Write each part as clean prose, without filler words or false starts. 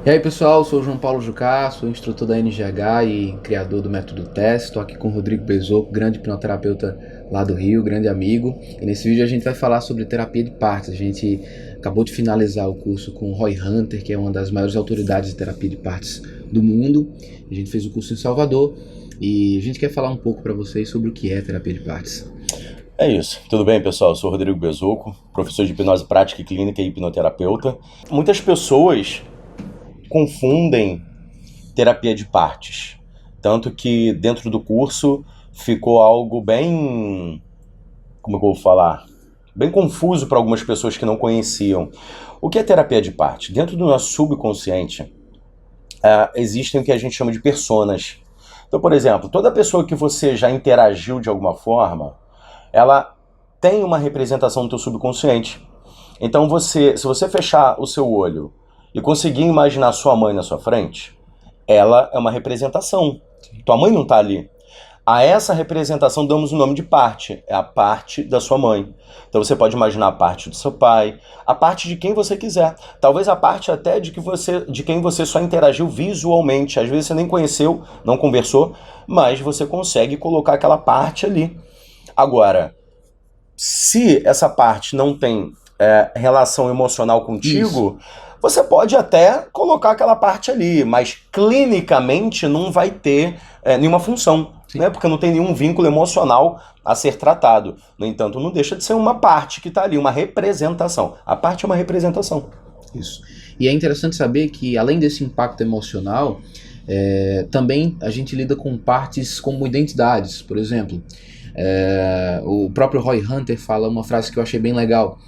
E aí pessoal, eu sou o João Paulo Jucá, sou instrutor da NGH e criador do método TESS. Estou aqui com o Rodrigo Bezoco, grande hipnoterapeuta lá do Rio, grande amigo. E nesse vídeo a gente vai falar sobre terapia de partes. A gente acabou de finalizar o curso com o Roy Hunter, que é uma das maiores autoridades de terapia de partes do mundo. A gente fez o curso em Salvador e a gente quer falar um pouco para vocês sobre o que é terapia de partes. É isso. Tudo bem, pessoal? Eu sou o Rodrigo Bezoco, professor de hipnose prática e clínica e hipnoterapeuta. Muitas pessoas confundem terapia de partes. Tanto que dentro do curso ficou algo bem... como é que eu vou falar? Bem confuso para algumas pessoas que não conheciam. O que é terapia de partes? Dentro do nosso subconsciente, existem o que a gente chama de personas. Então, por exemplo, toda pessoa que você já interagiu de alguma forma, ela tem uma representação no teu subconsciente. Então, se você fechar o seu olho e conseguir imaginar sua mãe na sua frente, ela é uma representação. Tua mãe não está ali. A essa representação damos o nome de parte. É a parte da sua mãe. Então você pode imaginar a parte do seu pai, a parte de quem você quiser. Talvez a parte até de quem você só interagiu visualmente. Às vezes você nem conheceu, não conversou, mas você consegue colocar aquela parte ali. Agora, se essa parte não tem relação emocional contigo, você pode até colocar aquela parte ali, mas clinicamente não vai ter nenhuma função, né? Porque não tem nenhum vínculo emocional a ser tratado. No entanto, não deixa de ser uma parte que está ali, uma representação. A parte é uma representação. Isso. E é interessante saber que, além desse impacto emocional, também a gente lida com partes como identidades. Por exemplo, o próprio Roy Hunter fala uma frase que eu achei bem legal.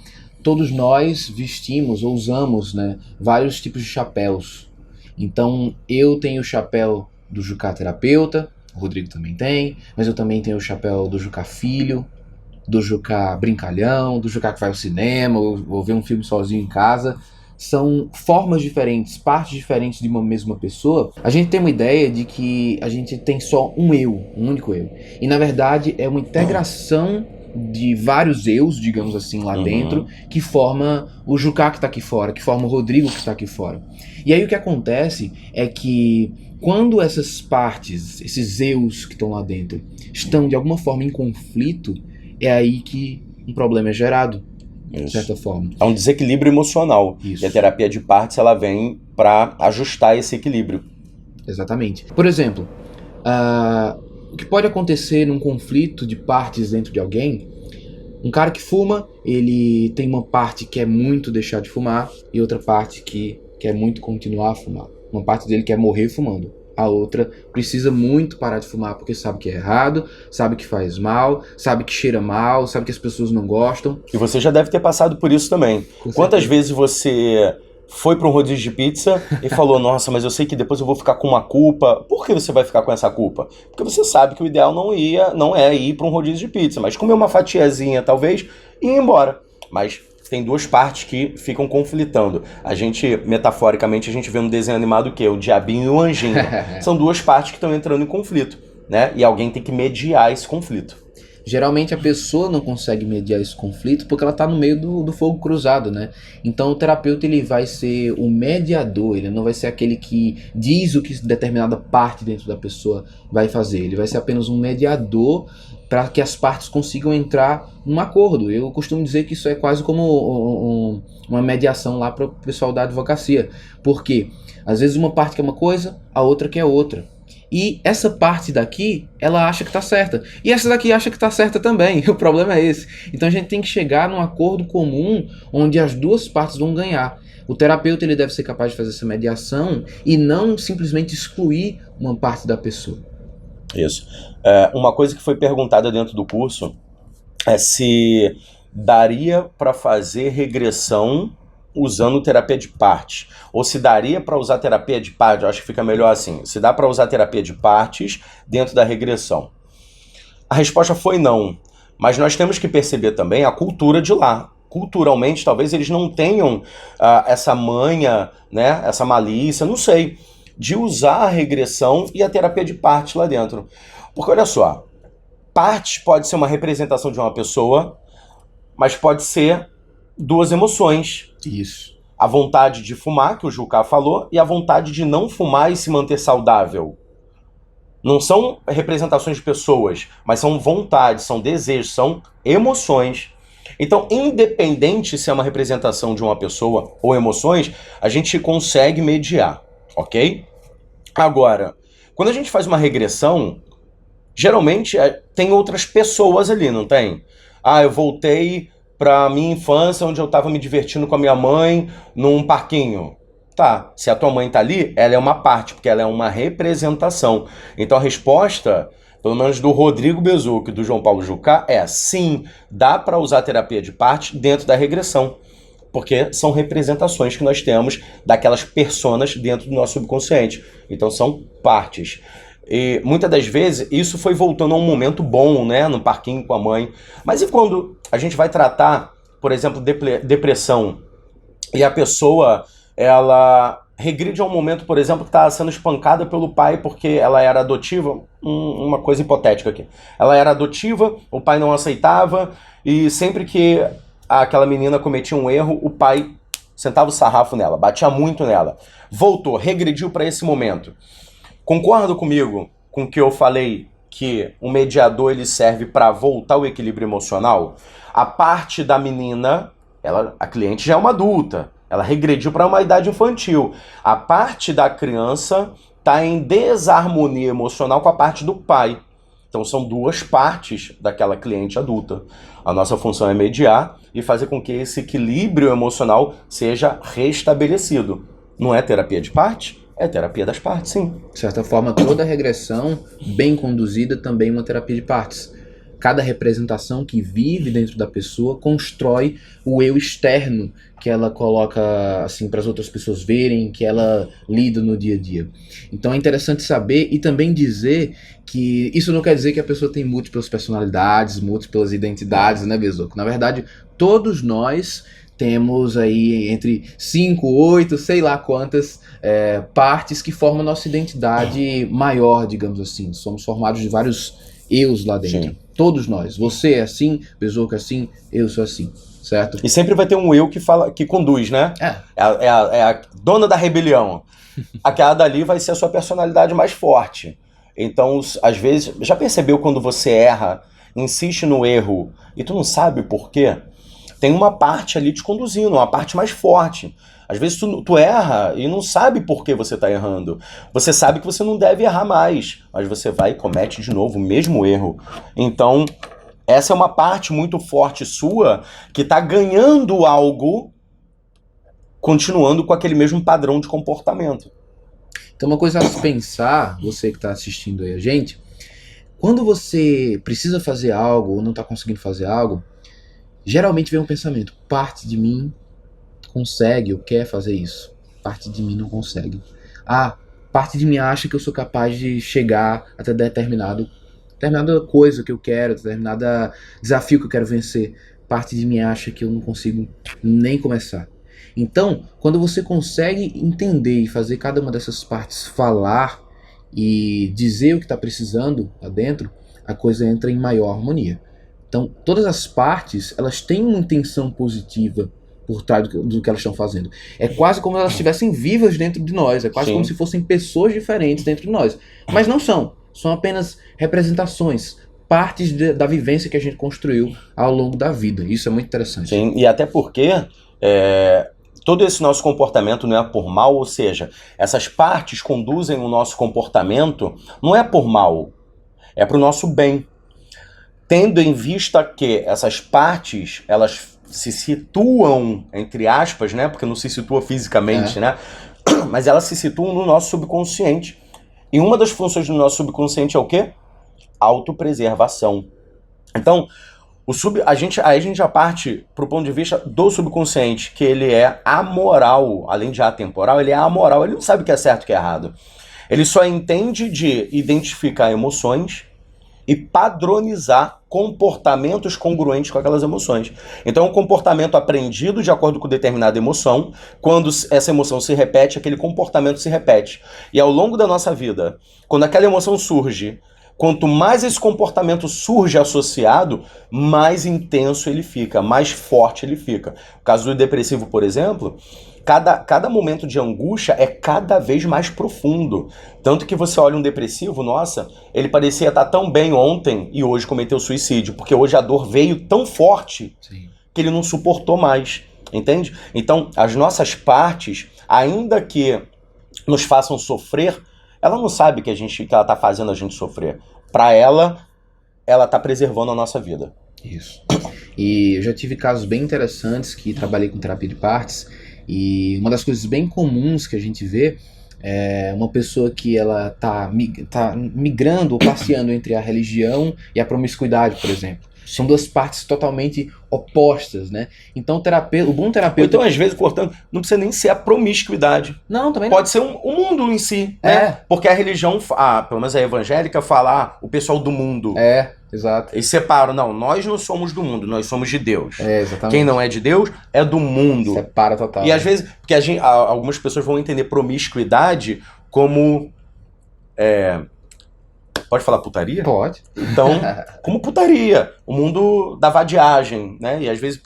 Todos nós vestimos ou usamos, né, vários tipos de chapéus. Então, eu tenho o chapéu do Jucá terapeuta, o Rodrigo também tem, mas eu também tenho o chapéu do Jucá filho, do Jucá brincalhão, do Jucá que vai ao cinema, ou ver um filme sozinho em casa. São formas diferentes, partes diferentes de uma mesma pessoa. A gente tem uma ideia de que a gente tem só um eu, um único eu. E na verdade é uma integração de vários eus, digamos assim, lá dentro, que forma o Jucá que está aqui fora, que forma o Rodrigo que está aqui fora. E aí o que acontece é que quando essas partes, esses eus que estão lá dentro, estão de alguma forma em conflito, é aí que um problema é gerado. De certa forma. É um desequilíbrio emocional. Isso. E a terapia de partes ela vem para ajustar esse equilíbrio. Exatamente. Por exemplo, o que pode acontecer num conflito de partes dentro de alguém, um cara que fuma, ele tem uma parte que quer muito deixar de fumar e outra parte que quer muito continuar a fumar. Uma parte dele quer morrer fumando. A outra precisa muito parar de fumar porque sabe que é errado, sabe que faz mal, sabe que cheira mal, sabe que as pessoas não gostam. E você já deve ter passado por isso também. Quantas vezes você foi para um rodízio de pizza e falou, nossa, mas eu sei que depois eu vou ficar com uma culpa. Por que você vai ficar com essa culpa? Porque você sabe que o ideal não é ir para um rodízio de pizza, mas comer uma fatiazinha talvez e ir embora. Mas tem duas partes que ficam conflitando. A gente, metaforicamente, a gente vê no desenho animado o quê? O diabinho e o anjinho. São duas partes que estão entrando em conflito, né? E alguém tem que mediar esse conflito. Geralmente a pessoa não consegue mediar esse conflito porque ela está no meio do fogo cruzado, né? Então o terapeuta ele vai ser o mediador, ele não vai ser aquele que diz o que determinada parte dentro da pessoa vai fazer. Ele vai ser apenas um mediador para que as partes consigam entrar num acordo. Eu costumo dizer que isso é quase como uma mediação lá para o pessoal da advocacia. Porque às vezes uma parte quer uma coisa, a outra quer outra. E essa parte daqui, ela acha que está certa. E essa daqui acha que está certa também. O problema é esse. Então a gente tem que chegar num acordo comum onde as duas partes vão ganhar. O terapeuta ele deve ser capaz de fazer essa mediação e não simplesmente excluir uma parte da pessoa. Isso. Uma coisa que foi perguntada dentro do curso é se daria para fazer regressão usando terapia de partes, ou se daria para usar terapia de partes, eu acho que fica melhor assim, se dá para usar terapia de partes dentro da regressão. A resposta foi não, mas nós temos que perceber também a cultura de lá. Culturalmente, talvez eles não tenham essa manha, né, essa malícia, não sei, de usar a regressão e a terapia de partes lá dentro. Porque olha só, partes pode ser uma representação de uma pessoa, mas pode ser duas emoções. Isso. a vontade de fumar, que o Jucá falou, e a vontade de não fumar e se manter saudável. Não são representações de pessoas, mas são vontades, são desejos, são emoções. Então, independente se é uma representação de uma pessoa ou emoções, a gente consegue mediar, ok? Agora, quando a gente faz uma regressão, geralmente tem outras pessoas ali, não tem? Ah, eu voltei pra minha infância, onde eu tava me divertindo com a minha mãe num parquinho. Tá, se a tua mãe tá ali, ela é uma parte, porque ela é uma representação. Então a resposta, pelo menos do Rodrigo Bezucco e do João Paulo Jucá, é sim, dá para usar terapia de parte dentro da regressão. Porque são representações que nós temos daquelas personas dentro do nosso subconsciente. Então são partes. E muitas das vezes isso foi voltando a um momento bom, né? No parquinho com a mãe. Mas e quando a gente vai tratar, por exemplo, depressão, e a pessoa, ela regride a um momento, por exemplo, que está sendo espancada pelo pai porque ela era adotiva? Uma coisa hipotética aqui. Ela era adotiva, o pai não aceitava, e sempre que aquela menina cometia um erro, o pai sentava o sarrafo nela, batia muito nela. Voltou, regrediu para esse momento. Concorda comigo com o que eu falei, que o mediador ele serve para voltar ao equilíbrio emocional? A parte da menina, a cliente já é uma adulta, ela regrediu para uma idade infantil. A parte da criança está em desarmonia emocional com a parte do pai. Então são duas partes daquela cliente adulta. A nossa função é mediar e fazer com que esse equilíbrio emocional seja restabelecido. Não é terapia de parte? É terapia das partes, sim. De certa forma, toda regressão bem conduzida também é uma terapia de partes. Cada representação que vive dentro da pessoa constrói o eu externo que ela coloca assim para as outras pessoas verem, que ela lida no dia a dia. Então é interessante saber e também dizer que isso não quer dizer que a pessoa tem múltiplas personalidades, múltiplas identidades, né, Bezucco? Na verdade, todos nós temos aí entre 5, 8, sei lá quantas partes que formam a nossa identidade maior, digamos assim. Somos formados de vários eus lá dentro. Sim. Todos nós. Você é assim, Bezucco é assim, eu sou assim, certo? E sempre vai ter um eu que fala, que conduz, né? É a dona da rebelião. Aquela dali vai ser a sua personalidade mais forte. Então, às vezes, já percebeu quando você erra, insiste no erro e tu não sabe o porquê? Tem uma parte ali te conduzindo, uma parte mais forte. Às vezes tu erra e não sabe por que você está errando. Você sabe que você não deve errar mais, mas você vai e comete de novo o mesmo erro. Então, essa é uma parte muito forte sua que está ganhando algo, continuando com aquele mesmo padrão de comportamento. Então, uma coisa a se pensar, você que está assistindo aí a gente, quando você precisa fazer algo ou não está conseguindo fazer algo, geralmente vem um pensamento, parte de mim consegue ou quer fazer isso, parte de mim não consegue. Parte de mim acha que eu sou capaz de chegar até determinada coisa que eu quero, determinado desafio que eu quero vencer. Parte de mim acha que eu não consigo nem começar. Então, quando você consegue entender e fazer cada uma dessas partes falar e dizer o que está precisando lá dentro, a coisa entra em maior harmonia. Então, todas as partes, elas têm uma intenção positiva por trás do que elas estão fazendo. É quase como se elas estivessem vivas dentro de nós, é quase como se fossem pessoas diferentes dentro de nós. Mas não são apenas representações, partes da vivência que a gente construiu ao longo da vida. Isso é muito interessante. Sim, e até porque todo esse nosso comportamento não é por mal, ou seja, essas partes conduzem o nosso comportamento, não é por mal, é para o nosso bem. Tendo em vista que essas partes, elas se situam, entre aspas, né? Porque não se situa fisicamente, né? Mas elas se situam no nosso subconsciente. E uma das funções do nosso subconsciente é o quê? Autopreservação. Então, a gente já parte para o ponto de vista do subconsciente, que ele é amoral, além de atemporal, ele é amoral, ele não sabe o que é certo e o que é errado. Ele só entende de identificar emoções e padronizar comportamentos congruentes com aquelas emoções. Então, um comportamento aprendido de acordo com determinada emoção, quando essa emoção se repete, aquele comportamento se repete. E ao longo da nossa vida, quando aquela emoção surge, quanto mais esse comportamento surge associado, mais intenso ele fica, mais forte ele fica. O caso do depressivo, por exemplo, cada momento de angústia é cada vez mais profundo. Tanto que você olha um depressivo, nossa, ele parecia estar tão bem ontem e hoje cometeu suicídio, porque hoje a dor veio tão forte Sim. que ele não suportou mais, entende? Então, as nossas partes, ainda que nos façam sofrer, ela não sabe que ela está fazendo a gente sofrer. Para ela está preservando a nossa vida. Isso. E eu já tive casos bem interessantes que trabalhei com terapia de partes, e uma das coisas bem comuns que a gente vê é uma pessoa que ela tá migrando ou passeando entre a religião e a promiscuidade, por exemplo. São duas partes totalmente opostas, né? Então o bom Ou terapeuta... então, às vezes, portanto, não precisa nem ser a promiscuidade. Não, também não. Pode ser o mundo em si, né? É. Porque a religião, pelo menos a evangélica, fala o pessoal do mundo. É, exato. Eles separam, não, nós não somos do mundo, nós somos de Deus. É, exatamente. Quem não é de Deus é do mundo. Separa total. E às vezes, porque algumas pessoas vão entender promiscuidade como... Pode falar putaria? Pode. Então, como putaria, o mundo da vadiagem, né? E às vezes,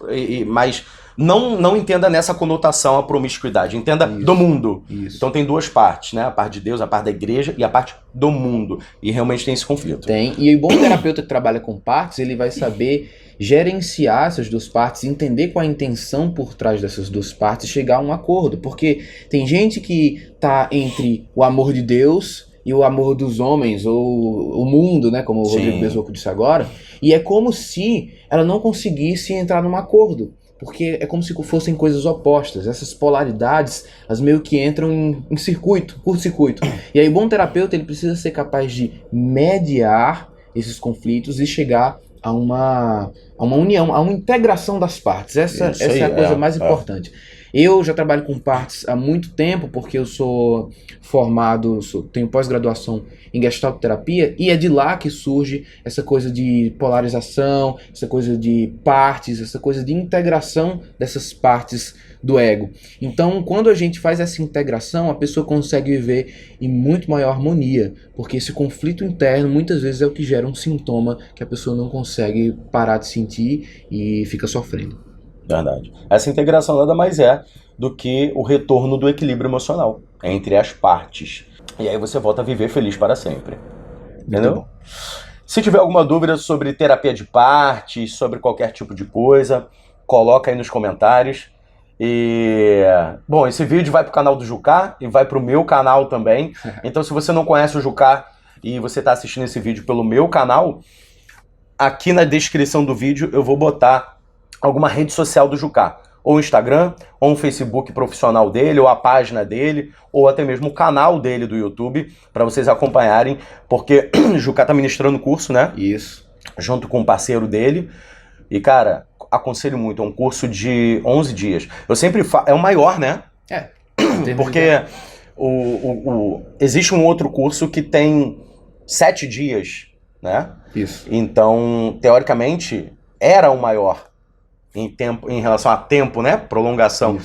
mas não entenda nessa conotação a promiscuidade, entenda Isso. do mundo. Isso. Então tem duas partes, né? A parte de Deus, a parte da igreja e a parte do mundo. E realmente tem esse conflito. Tem. E o bom terapeuta que trabalha com partes, ele vai saber gerenciar essas duas partes, entender qual a intenção por trás dessas duas partes e chegar a um acordo. Porque tem gente que tá entre o amor de Deus e o amor dos homens, ou o mundo, né, como o Rodrigo Besoco disse agora, e é como se ela não conseguisse entrar num acordo, porque é como se fossem coisas opostas. Essas polaridades, elas meio que entram em curto-circuito. E aí o bom terapeuta, ele precisa ser capaz de mediar esses conflitos e chegar a uma união, a uma integração das partes. Essa é a coisa mais importante. Eu já trabalho com partes há muito tempo, porque eu sou formado, tenho pós-graduação em Gestalt terapia, e é de lá que surge essa coisa de polarização, essa coisa de partes, essa coisa de integração dessas partes do ego. Então, quando a gente faz essa integração, a pessoa consegue viver em muito maior harmonia, porque esse conflito interno muitas vezes é o que gera um sintoma que a pessoa não consegue parar de sentir e fica sofrendo. Verdade. Essa integração nada mais é do que o retorno do equilíbrio emocional entre as partes. E aí você volta a viver feliz para sempre. Entendeu? Se tiver alguma dúvida sobre terapia de partes, sobre qualquer tipo de coisa, coloca aí nos comentários. E, bom, esse vídeo vai pro canal do Jucá e vai pro meu canal também. Então, se você não conhece o Jucá e você está assistindo esse vídeo pelo meu canal, aqui na descrição do vídeo eu vou botar alguma rede social do Jucá, ou Instagram, ou um Facebook profissional dele, ou a página dele, ou até mesmo o canal dele do YouTube, para vocês acompanharem, porque o Jucá tá ministrando curso, né? Isso. Junto com um parceiro dele, e cara, aconselho muito, é um curso de 11 dias. Eu sempre falo, é o maior, né? É. Porque existe um outro curso que tem 7 dias, né? Isso. Então, teoricamente, era o maior. Em relação a tempo, né? Prolongação.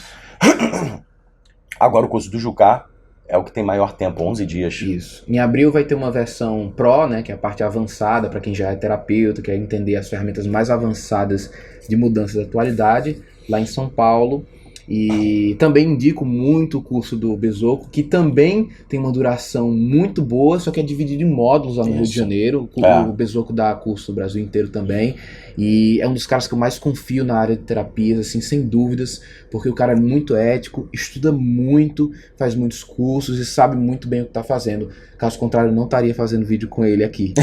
Agora o curso do Jucá é o que tem maior tempo, 11 dias. Isso. Em abril vai ter uma versão Pro, né? Que é a parte avançada para quem já é terapeuta, quer entender as ferramentas mais avançadas de mudança da atualidade, lá em São Paulo. E também indico muito o curso do Besoco, que também tem uma duração muito boa, só que é dividido em módulos lá no Rio de Janeiro. O Besoco dá curso no Brasil inteiro também. E é um dos caras que eu mais confio na área de terapias, assim, sem dúvidas, porque o cara é muito ético, estuda muito, faz muitos cursos e sabe muito bem o que está fazendo. Caso contrário, eu não estaria fazendo vídeo com ele aqui.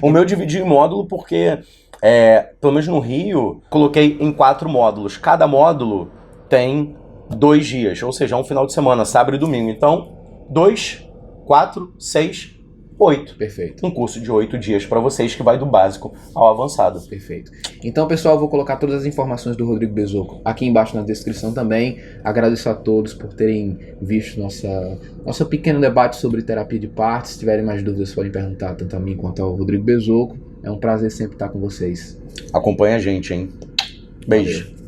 O meu dividi em módulo porque, pelo menos no Rio, coloquei em 4 módulos. Cada módulo tem 2 dias, ou seja, um final de semana, sábado e domingo. Então, 2, 4, 6, 8. Perfeito. Um curso de 8 dias para vocês que vai do básico ao avançado. Perfeito. Então, pessoal, eu vou colocar todas as informações do Rodrigo Besoco aqui embaixo na descrição também. Agradeço a todos por terem visto nosso pequeno debate sobre terapia de partes. Se tiverem mais dúvidas, podem perguntar tanto a mim quanto ao Rodrigo Besoco. É um prazer sempre estar com vocês. Acompanha a gente, hein? Beijo. Valeu.